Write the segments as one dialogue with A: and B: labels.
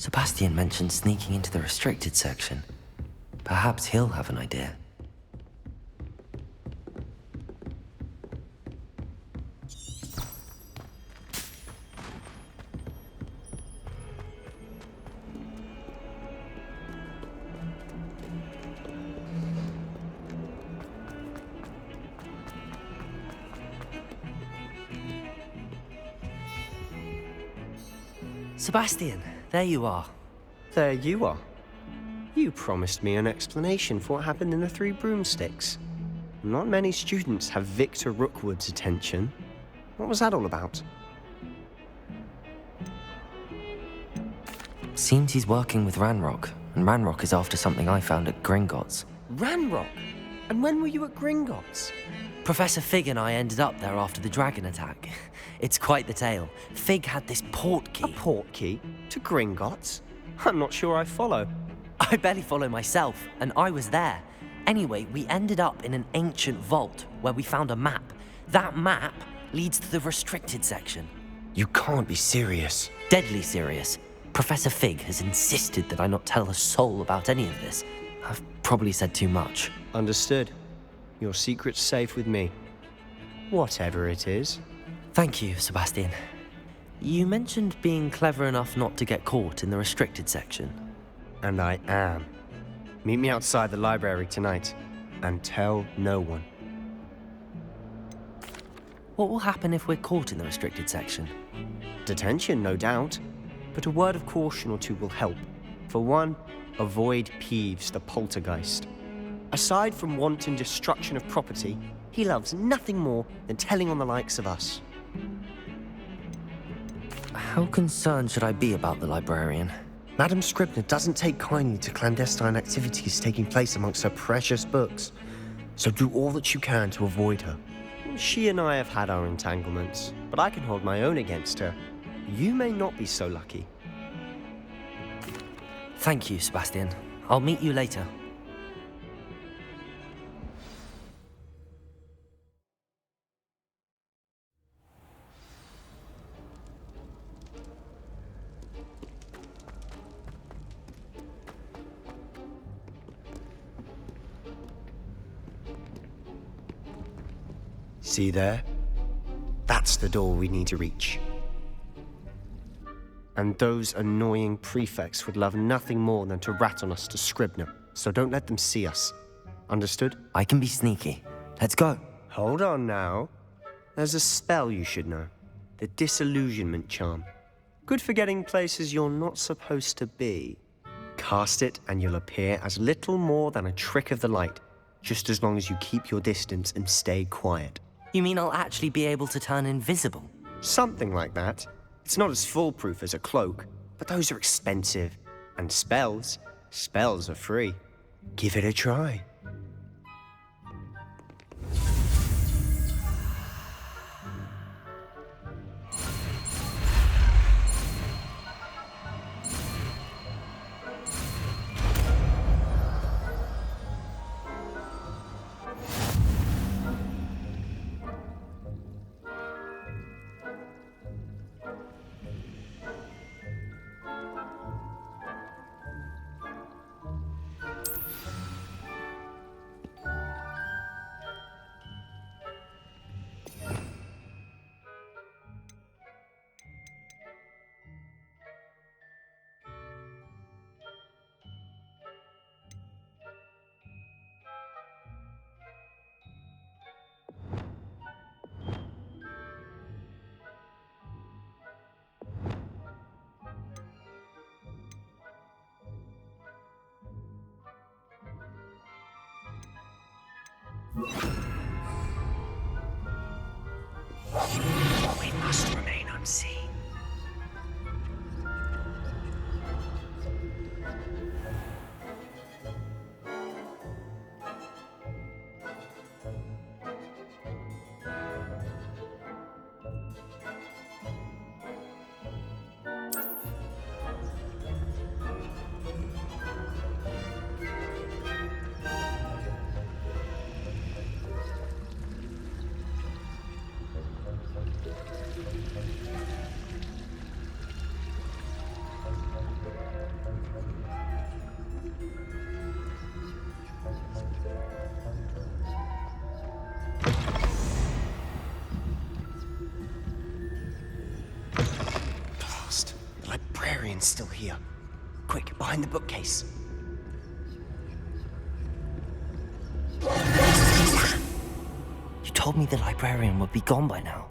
A: Sebastian mentioned sneaking into the restricted section. Perhaps he'll have an idea. Sebastian, there you are.
B: There you are. You promised me an explanation for what happened in the Three Broomsticks. Not many students have Victor Rookwood's attention. What was that all about?
A: Seems he's working with Ranrock, and Ranrock is after something I found at Gringotts.
B: Ranrock? And when were you at Gringotts?
A: Professor Fig and I ended up there after the dragon attack. It's quite the tale. Fig had this port key.
B: A port key? To Gringotts? I'm not sure I follow.
A: I barely follow myself, and I was there. Anyway, we ended up in an ancient vault where we found a map. That map leads to the restricted section.
B: You can't be serious.
A: Deadly serious. Professor Fig has insisted that I not tell a soul about any of this. I've probably said too much.
B: Understood. Your secret's safe with me. Whatever it is.
A: Thank you, Sebastian. You mentioned being clever enough not to get caught in the restricted section.
B: And I am. Meet me outside the library tonight, and tell no one.
A: What will happen if we're caught in the restricted section?
B: Detention, no doubt. But a word of caution or two will help. For one, avoid Peeves, the poltergeist. Aside from wanton destruction of property, he loves nothing more than telling on the likes of us.
A: How concerned should I be about the librarian?
B: Madam Scribner doesn't take kindly to clandestine activities taking place amongst her precious books, so do all that you can to avoid her. She and I have had our entanglements, but I can hold my own against her. You may not be so lucky.
A: Thank you, Sebastian. I'll meet you later.
B: See there? That's the door we need to reach. And those annoying prefects would love nothing more than to rat on us to Scribner, so don't let them see us. Understood?
A: I can be sneaky. Let's go.
B: Hold on now. There's a spell you should know. The Disillusionment Charm. Good for getting places you're not supposed to be. Cast it and you'll appear as little more than a trick of the light, just as long as you keep your distance and stay quiet.
A: You mean I'll actually be able to turn invisible?
B: Something like that. It's not as foolproof as a cloak, but those are expensive. And spells are free. Give it a try.
A: We must remain unseen.
B: librarian's still here. Quick, behind the bookcase.
A: You told me the librarian would be gone by now.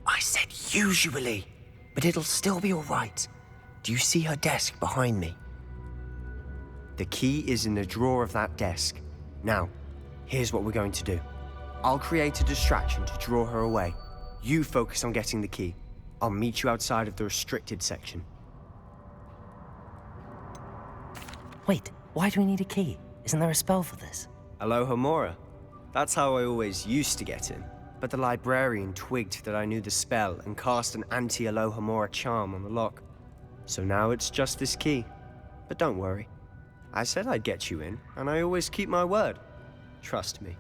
B: I said usually, but it'll still be all right. Do you see her desk behind me? The key is in the drawer of that desk. Now, here's what we're going to do. I'll create a distraction to draw her away. You focus on getting the key. I'll meet you outside of the restricted section.
A: Wait, why do we need a key? Isn't there a spell for this?
B: Alohomora. That's how I always used to get in. But the librarian twigged that I knew the spell and cast an anti-Alohomora charm on the lock. So now it's just this key. But don't worry. I said I'd get you in, and I always keep my word. Trust me.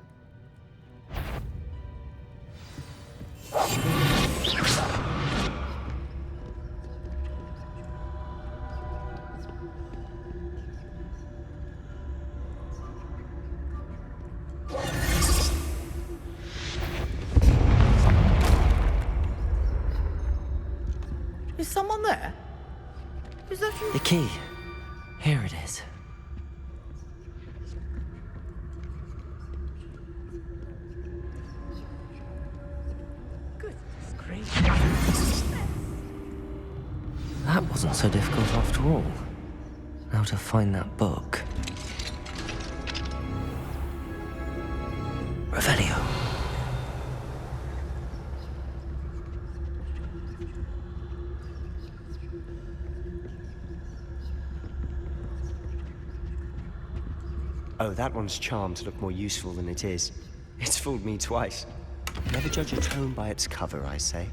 C: Is someone there? Is that you?
A: The key. Here it is.
C: Goodness gracious.
A: That wasn't so difficult after all. Now to find that book. Revelio.
B: Oh, that one's charmed to look more useful than it is. It's fooled me twice. Never judge a tome by its cover, I say.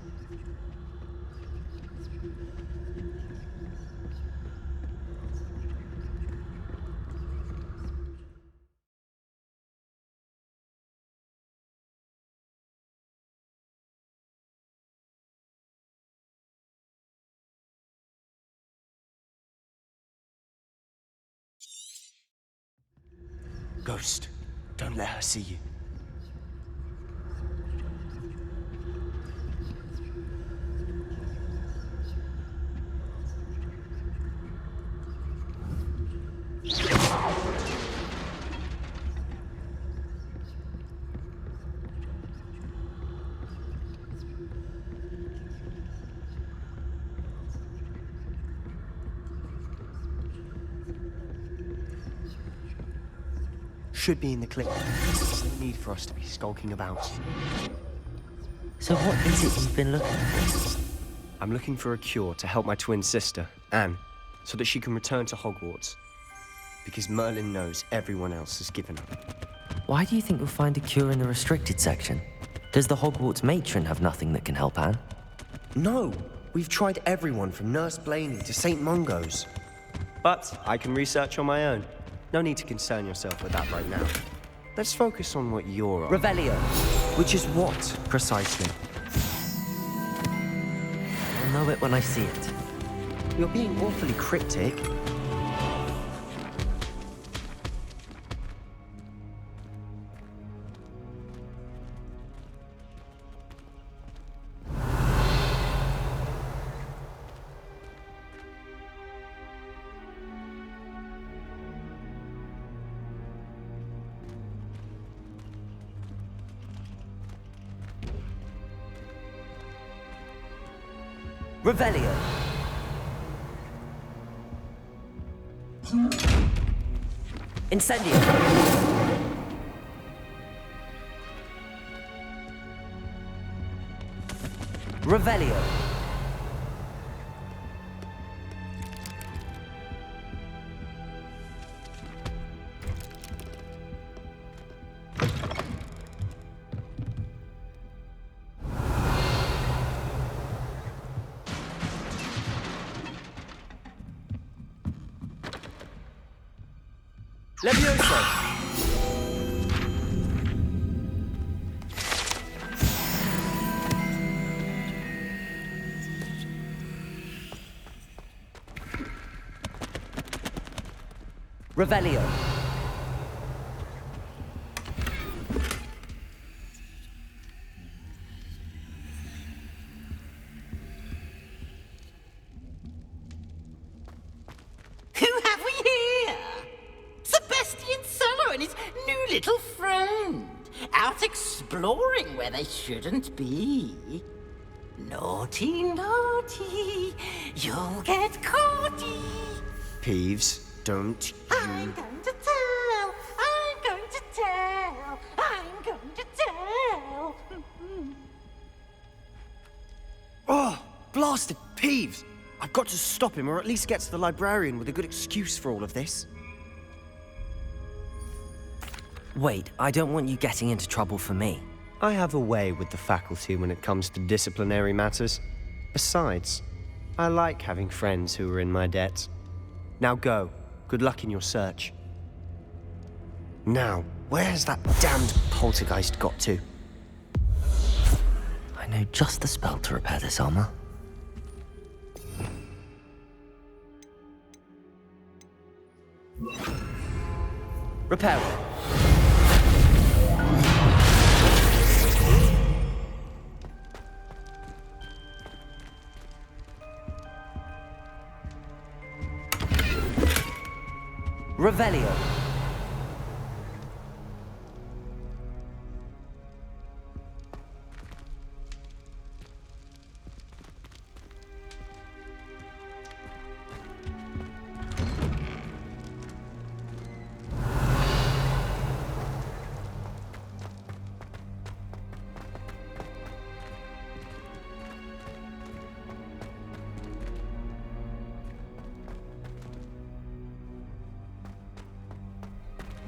B: Ghost, don't let her see you. Should be in the clip. There's no need for us to be skulking about.
A: So what is it you've been looking for?
B: I'm looking for a cure to help my twin sister, Anne, so that she can return to Hogwarts. Because Merlin knows everyone else has given up.
A: Why do you think you'll find a cure in the restricted section? Does the Hogwarts matron have nothing that can help Anne?
B: No! We've tried everyone from Nurse Blaney to St. Mungo's. But I can research on my own. No need to concern yourself with that right now. Let's focus on what you're on.
A: Revelio.
B: Which is what, precisely?
A: I'll know it when I see it.
B: You're being awfully cryptic.
A: Revelio. Incendio. Revelio.
B: Levioso!
A: Revelio.
D: and his new little friend out exploring where they shouldn't be. Naughty, naughty, you'll get caughty.
B: Peeves, don't
D: I'm going to tell, I'm going to tell, I'm going to tell.
B: Oh, blasted Peeves! I've got to stop him, or at least get to the librarian with a good excuse for all of this.
A: Wait, I don't want you getting into trouble for me.
B: I have a way with the faculty when it comes to disciplinary matters. Besides, I like having friends who are in my debt. Now go. Good luck in your search. Now, where's that damned poltergeist got to?
A: I know just the spell to repair this armor. Repair it. Revelio.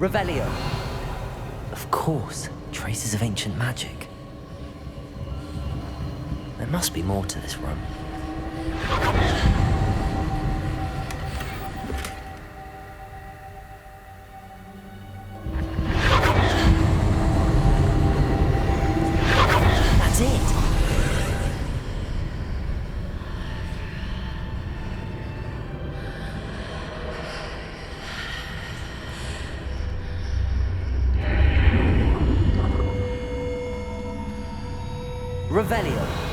A: Revelio. Of course, traces of ancient magic. There must be more to this room. That's it. Revelio.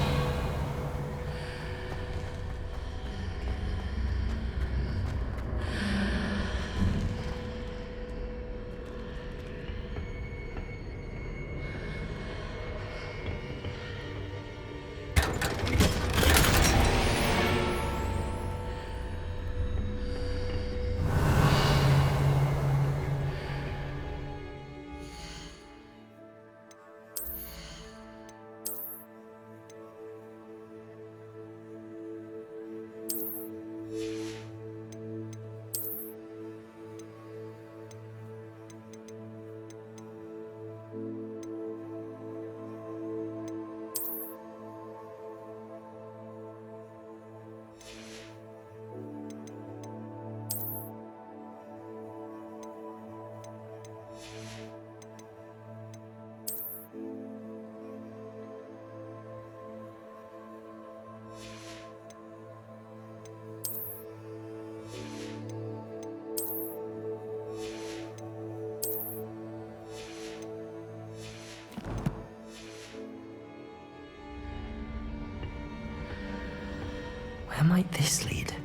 A: Where might this lead?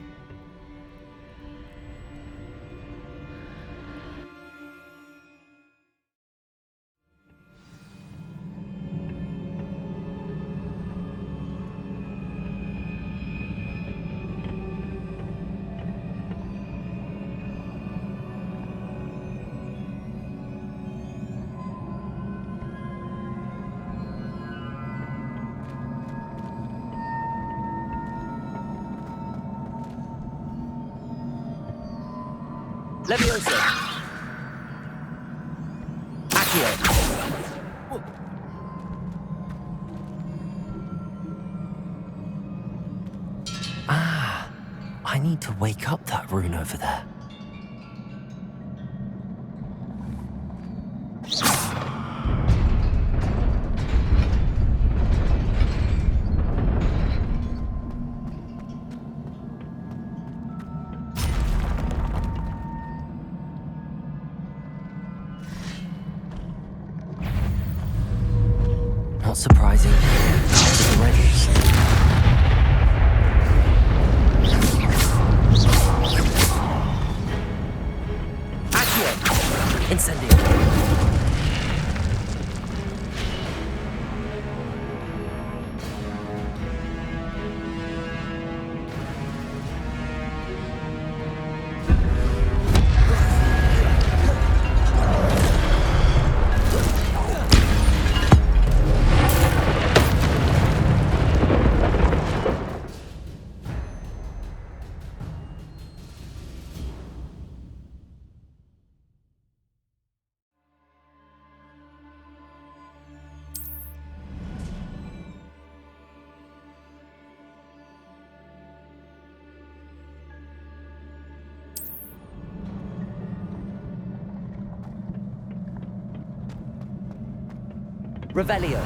A: Levioso. Accio. Ah, I need to wake up that rune over there. Not surprising. After the race. Accio. Incendio. Revelio.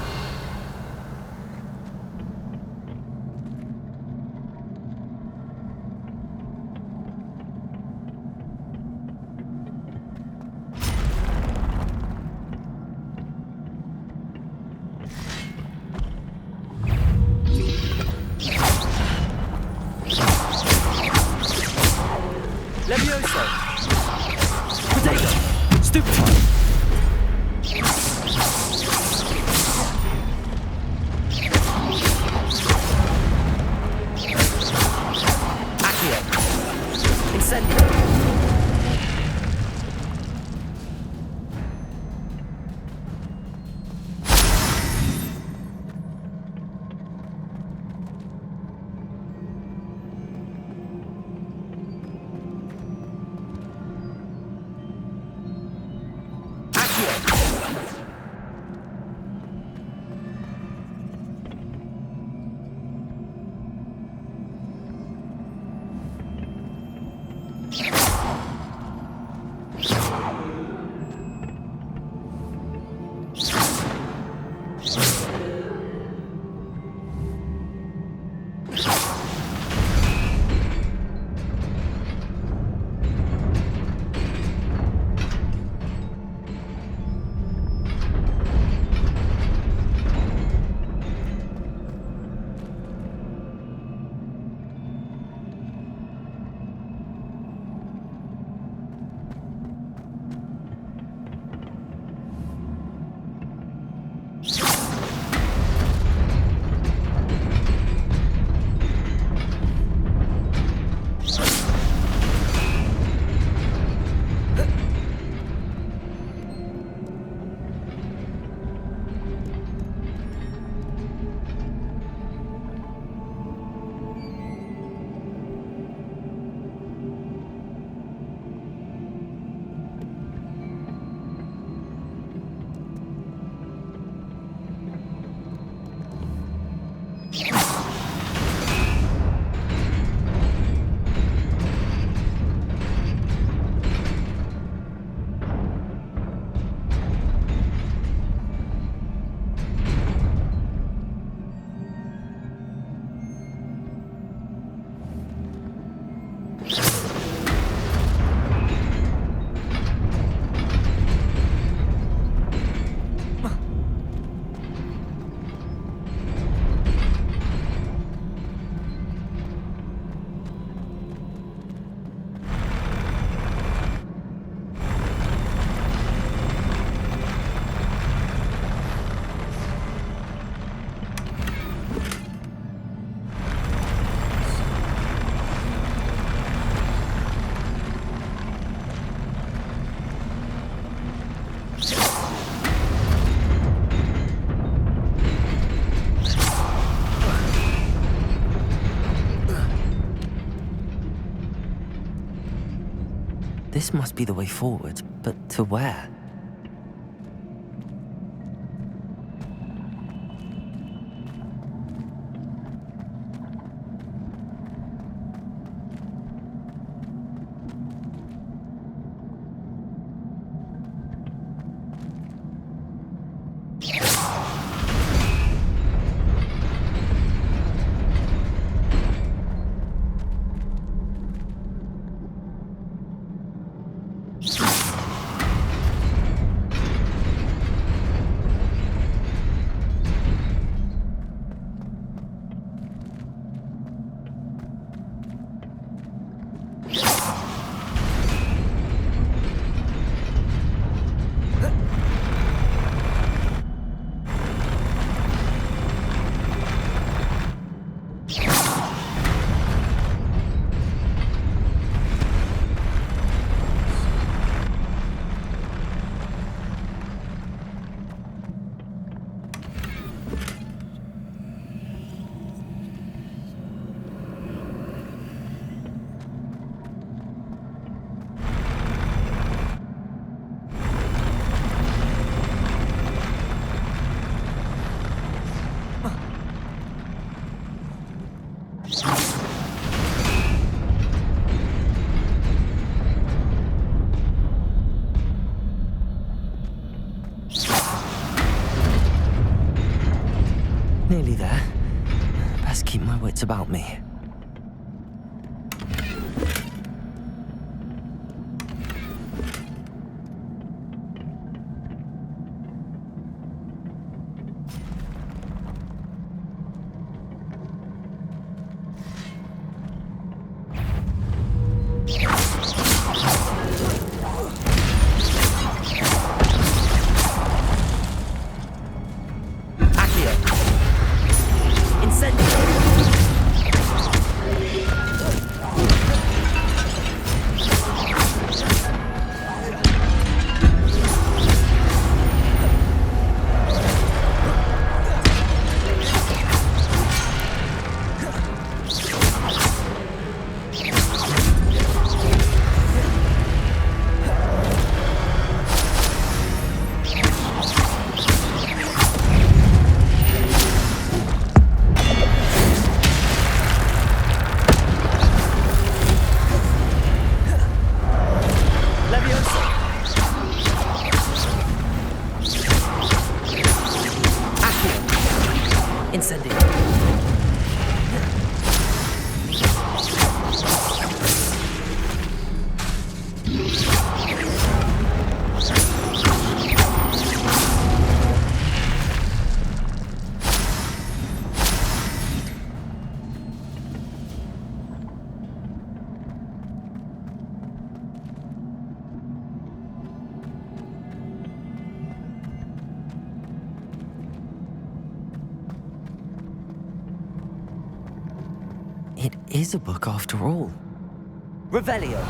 A: Levioso. Potato. Stupefy. Incendio. This must be the way forward, but to where? Nearly there. Best keep my wits about me. It is a book after all. Revelio.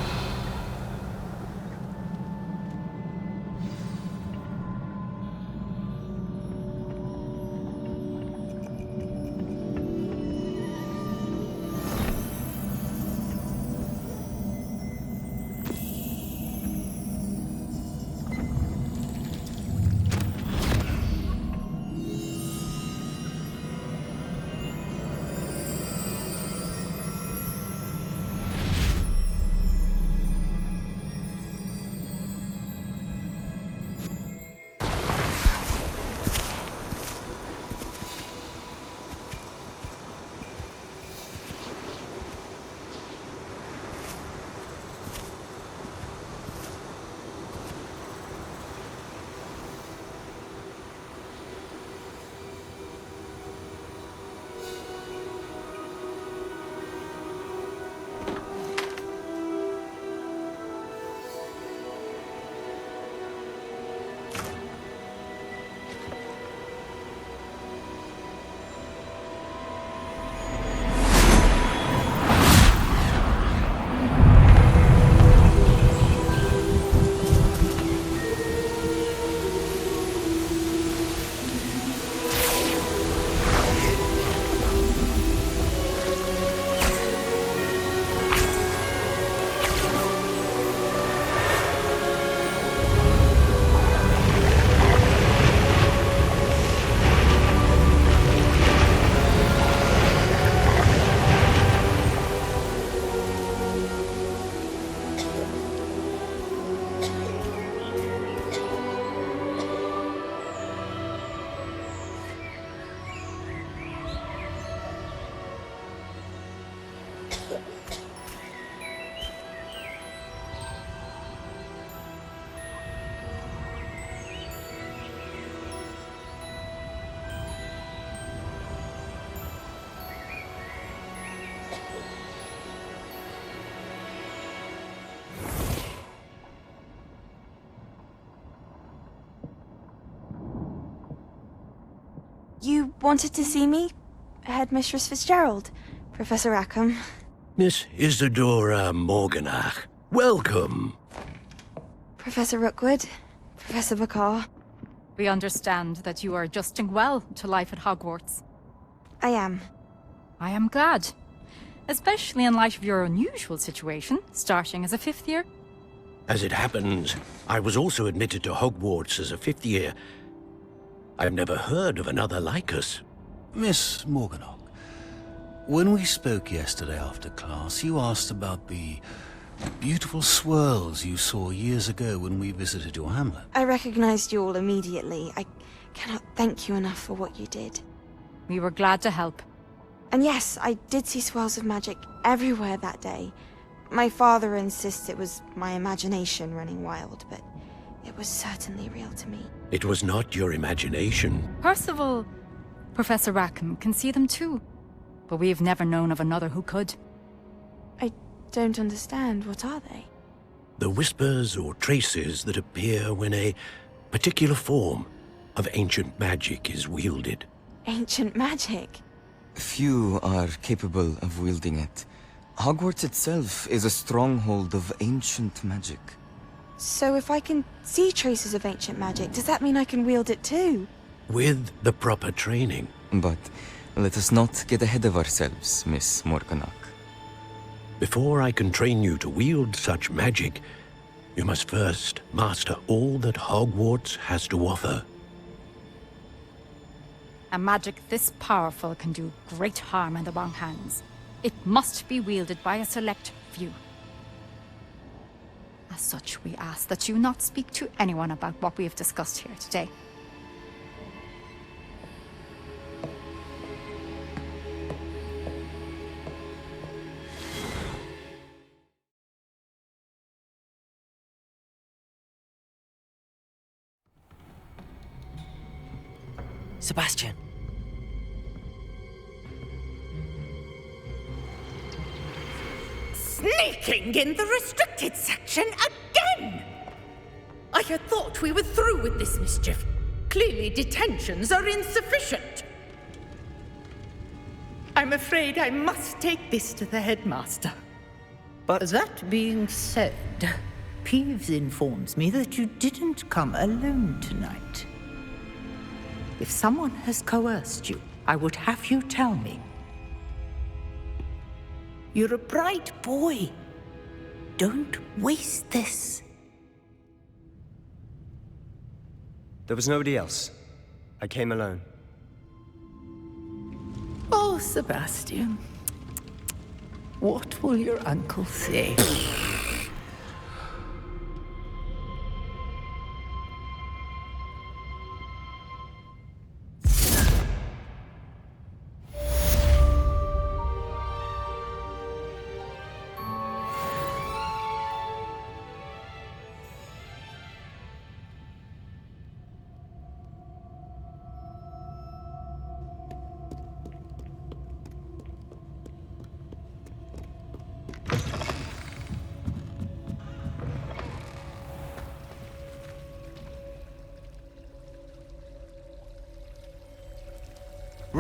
E: You wanted to see me? Headmistress Fitzgerald, Professor Rackham.
F: Miss Isadora Morganach, welcome.
E: Professor Rookwood, Professor Bakar.
G: We understand that you are adjusting well to life at Hogwarts.
E: I am.
G: I am glad. Especially in light of your unusual situation, starting as a 5th year.
F: As it happens, I was also admitted to Hogwarts as a 5th year. I've never heard of another like us.
H: Miss Morganach, when we spoke yesterday after class, you asked about the beautiful swirls you saw years ago when we visited your hamlet.
E: I recognized you all immediately. I cannot thank you enough for what you did.
G: We were glad to help.
E: And yes, I did see swirls of magic everywhere that day. My father insists it was my imagination running wild, but it was certainly real to me.
F: It was not your imagination.
G: Percival, Professor Rackham can see them too. But we've never known of another who could.
E: I don't understand. What are they?
F: The whispers or traces that appear when a particular form of ancient magic is wielded.
E: Ancient magic?
I: Few are capable of wielding it. Hogwarts itself is a stronghold of ancient magic.
E: So if I can see traces of ancient magic, does that mean I can wield it too?
F: With the proper training.
I: But let us not get ahead of ourselves, Miss Morganach.
F: Before I can train you to wield such magic, you must first master all that Hogwarts has to offer.
G: A magic this powerful can do great harm in the wrong hands. It must be wielded by a select few. As such, we ask that you not speak to anyone about what we have discussed here today.
A: Sebastian.
C: Sneaking in the restricted section again! I had thought we were through with this mischief. Clearly detentions are insufficient. I'm afraid I must take this to the headmaster.
B: But
C: That being said, Peeves informs me that you didn't come alone tonight. If someone has coerced you, I would have you tell me. You're a bright boy. Don't waste this.
B: there was nobody else. I came alone.
C: Oh, Sebastian. What will your uncle say?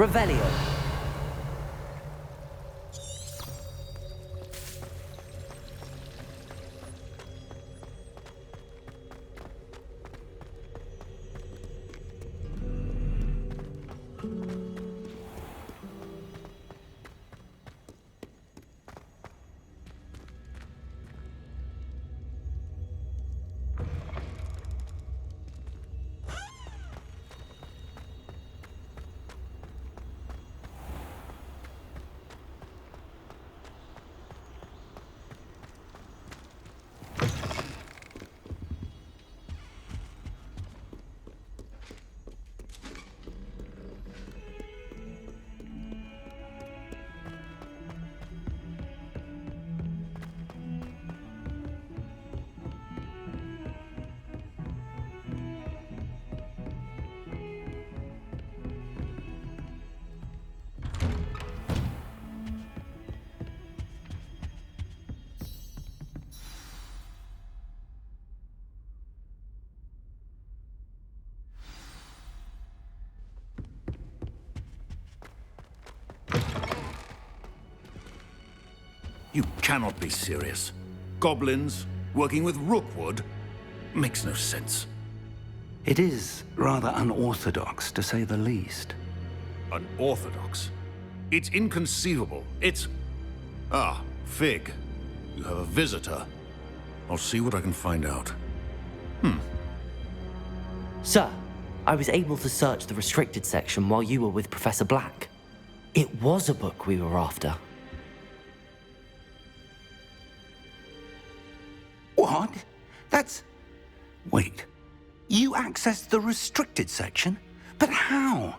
A: Revelio.
H: You cannot be serious. Goblins working with Rookwood makes no sense.
J: It is rather unorthodox, to say the least.
H: Unorthodox? It's inconceivable. It's... Ah, Fig. You have a visitor. I'll see what I can find out.
A: Sir, I was able to search the restricted section while you were with Professor Black. It was a book we were after.
J: What? That's... Wait. You accessed the restricted section? But how?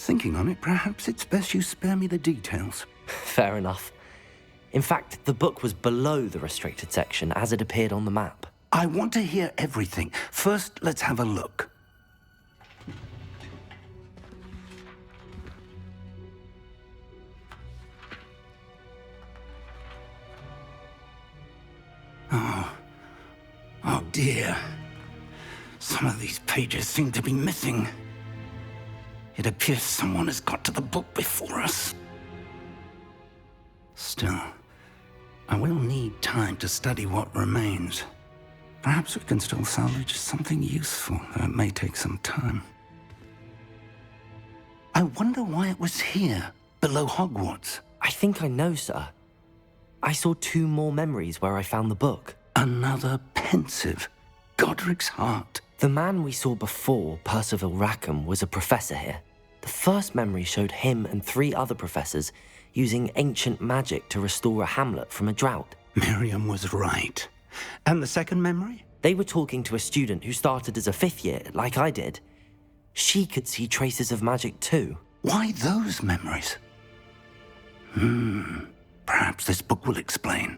J: Thinking on it, perhaps it's best you spare me the details.
A: Fair enough. In fact, the book was below the restricted section as it appeared on the map.
J: I want to hear everything. First, let's have a look. Oh dear. Some of these pages seem to be missing. It appears someone has got to the book before us. Still, I will need time to study what remains. Perhaps we can still salvage something useful, though it may take some time. I wonder why it was here, below Hogwarts.
A: I think I know, sir. I saw 2 more memories where I found the book.
J: Another pensive. Godric's heart.
A: The man we saw before, Percival Rackham, was a professor here. The first memory showed him and 3 other professors using ancient magic to restore a hamlet from a drought.
J: Miriam was right. And the second memory?
A: They were talking to a student who started as a 5th year, like I did. She could see traces of magic too.
J: Why those memories? Perhaps this book will explain.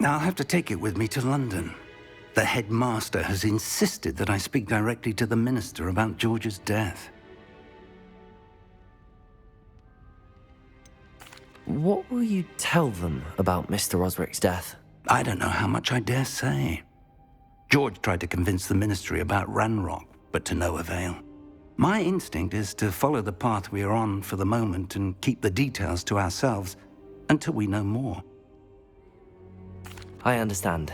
J: I'll have to take it with me to London. The headmaster has insisted that I speak directly to the minister about George's death.
A: What will you tell them about Mr. Osric's death?
J: I don't know how much I dare say. George tried to convince the ministry about Ranrock, but to no avail. My instinct is to follow the path we are on for the moment and keep the details to ourselves until we know more.
A: I understand.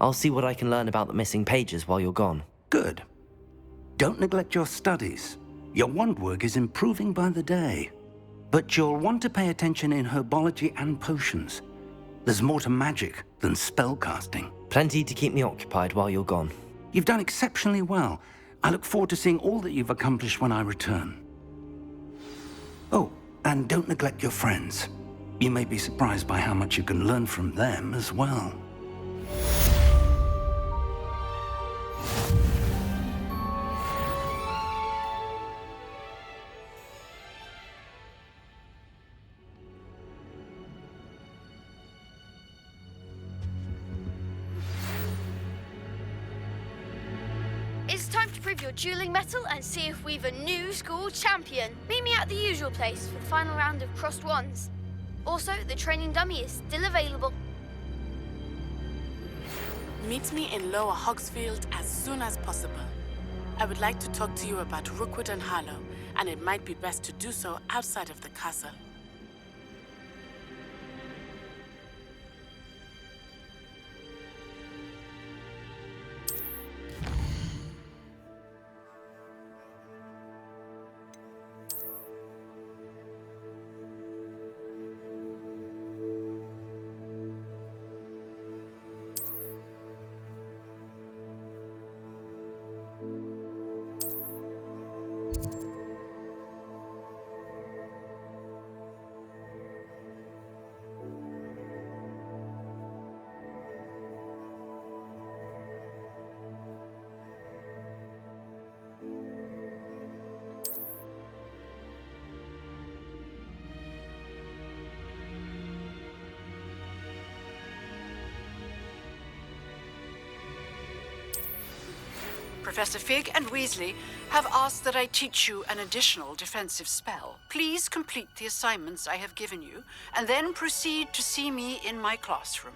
A: I'll see what I can learn about the missing pages while you're gone.
J: Good. Don't neglect your studies. Your wand work is improving by the day. But you'll want to pay attention in herbology and potions. There's more to magic than spellcasting.
A: Plenty to keep me occupied while you're gone.
J: You've done exceptionally well. I look forward to seeing all that you've accomplished when I return. Oh, and don't neglect your friends. You may be surprised by how much you can learn from them as well.
K: It's time to prove your dueling mettle and see if we've a new school champion. Meet me at the usual place for the final round of crossed wands. Also, the training dummy is still available.
L: Meet me in Lower Hogsfield as soon as possible. I would like to talk to you about Rookwood and Harlow, and it might be best to do so outside of the castle.
M: Professor Fig and Weasley have asked that I teach you an additional defensive spell. Please complete the assignments I have given you, and then proceed to see me in my classroom.